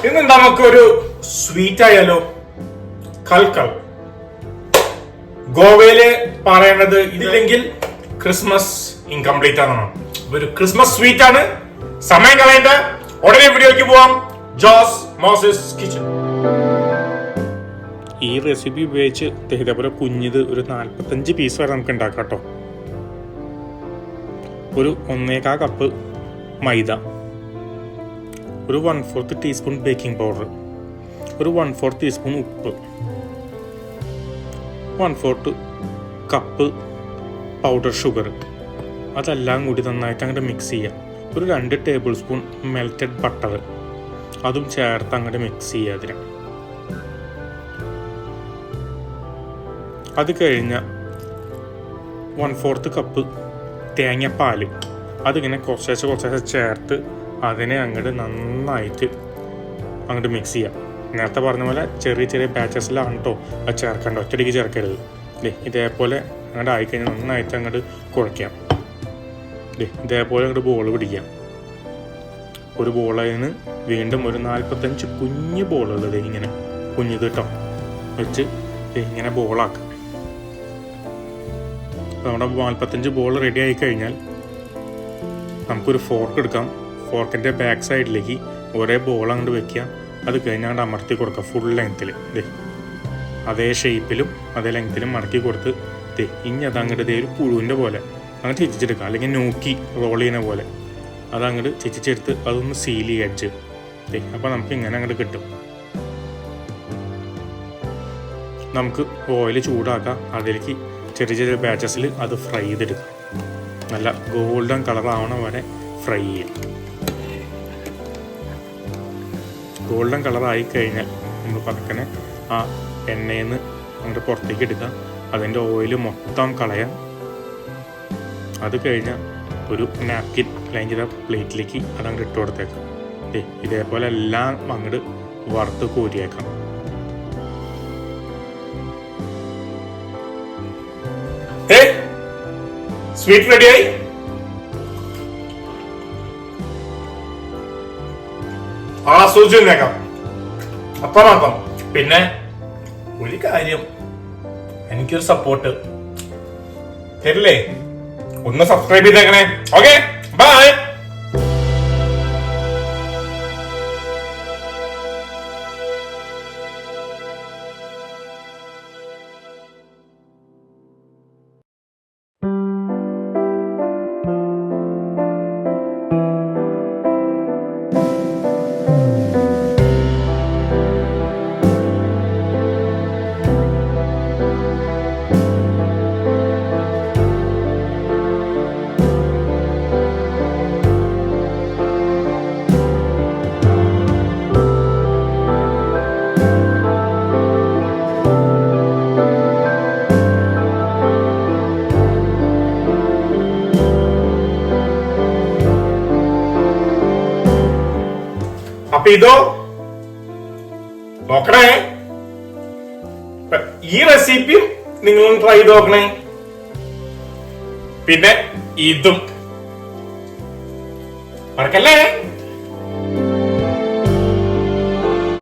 ഇന്ന് നമുക്കൊരു സ്വീറ്റ് ആയാലോ? കൽക്കൽ. ഗോവയില് പറയണത് ഇതില്ലെങ്കിൽ ക്രിസ്മസ് ഇൻകംപ്ലീറ്റ് ആണ്. ഒരു ക്രിസ്മസ് സ്വീറ്റ് ആണ്. സമയം കളയേണ്ട, ഉടനെ വീഡിയോയ്ക്ക് പോവാം. Jose Moses Kitchen. ഈ റെസിപ്പി ഉപയോഗിച്ച് ഇതേപോലെ കുഞ്ഞിത് ഒരു 45 പീസ് വരെ നമുക്ക് ഉണ്ടാക്കാം കേട്ടോ. ഒരു 1/4 കപ്പ് മൈദ, ഒരു 1/4 ടീസ്പൂൺ ബേക്കിംഗ് പൗഡർ, ഒരു 1/4 ടീസ്പൂൺ ഉപ്പ്, 1/4 കപ്പ് പൗഡർ ഷുഗർ. അതെല്ലാം കൂടി നന്നായിട്ട് അങ്ങോട്ട് മിക്സ് ചെയ്യാം. ഒരു 2 ടേബിൾ സ്പൂൺ മെൽറ്റഡ് ബട്ടർ അതും ചേർത്ത് അങ്ങോട്ട് മിക്സ് ചെയ്യുക. അതിന് അത് കഴിഞ്ഞ 1/4 കപ്പ് തേങ്ങാപ്പാൽ അതിങ്ങനെ കുറച്ചേശ്ശെ ചേർത്ത് അതിനെ അങ്ങോട്ട് നന്നായിട്ട് അങ്ങോട്ട് മിക്സ് ചെയ്യാം. നേരത്തെ പറഞ്ഞ പോലെ ചെറിയ ചെറിയ ബാച്ചസിലാണ് കേട്ടോ അത് ചേർക്കേണ്ട, ഒറ്റയടിക്ക് ചേർക്കരുത്. ഇതേപോലെ അങ്ങോട്ട് ആയിക്കഴിഞ്ഞാൽ നന്നായിട്ട് അങ്ങോട്ട് കുഴയ്ക്കാം. ഇതേപോലെ അങ്ങോട്ട് ബോൾ പിടിക്കാം. ഒരു ബോളിൽ നിന്ന് വീണ്ടും ഒരു 45 കുഞ്ഞ് ബോളുള്ളത് ഇങ്ങനെ കുഞ്ഞിത് കേട്ടോ വെച്ച് ഇങ്ങനെ ബോളാക്കാം. നമ്മുടെ 45 ബോൾ റെഡി ആയി കഴിഞ്ഞാൽ നമുക്കൊരു ഫോർക്ക് എടുക്കാം. ഫോർക്കിൻ്റെ ബാക്ക് സൈഡിലേക്ക് ഒരേ ബോൾ അങ്ങോട്ട് വെക്കുക. അത് കഴിഞ്ഞാൽ അമർത്തി കൊടുക്കുക ഫുൾ ലെങ്ത്തിൽ. അതേ ഷേപ്പിലും അതേ ലെങ്ത്തിലും മടക്കി കൊടുത്ത് ഇനി അതങ്ങോട്ട് ഒരു പുഴുവിൻ്റെ പോലെ അങ്ങനെ ചെച്ചിച്ചെടുക്കുക, അല്ലെങ്കിൽ നോക്കി റോൾ ചെയ്യുന്ന പോലെ അതങ്ങോട്ട് ചെച്ചിച്ചെടുത്ത് അതൊന്ന് സീൽ ചെയ്യുക എഡ്ജ്. അപ്പോൾ നമുക്ക് ഇങ്ങനെ അങ്ങോട്ട് കിട്ടും. നമുക്ക് ഓയിൽ ചൂടാക്കാം. അതിലേക്ക് ചെറിയ ചെറിയ ബാച്ചസിൽ അത് ഫ്രൈ ചെയ്തെടുക്കാം. നല്ല ഗോൾഡൻ കളർ ആവണ വരെ ഫ്രൈ ചെയ്യാം. ഗോൾഡൻ കളറായി കഴിഞ്ഞാൽ നമ്മൾ പതുക്കനെ ആ എണ്ണയിൽ നിന്ന് അങ്ങോട്ട് പുറത്തേക്ക് എടുക്കാം. അതിൻ്റെ ഓയിൽ മൊത്തം കളയാം. അത് കഴിഞ്ഞാൽ ഒരു നാപ്കിൻ അല്ലെങ്കിൽ പ്ലേറ്റിലേക്ക് അതങ്ങോട്ട് ഇട്ട് കൊടുത്തേക്കാം. ഇതേപോലെ എല്ലാം അങ്ങോട്ട് വറുത്ത് കോരിയേക്കാം. സ്വീറ്റ് റെഡിയായി. ആസ്വദിച്ചേക്കാം അത്രമാത്രം. പിന്നെ ഒരു കാര്യം, എനിക്കൊരു സപ്പോർട്ട് തരില്ലേ? ഒന്ന് സബ്സ്ക്രൈബ് ചെയ്തേക്കണേ. Okay, bye. അപ്പൊ ഇതോ നോക്കണേ. ഈ റെസിപ്പിയും നിങ്ങളും ട്രൈ ചെയ്ത് നോക്കണേ. പിന്നെ ഇതും മറക്കല്ലേ.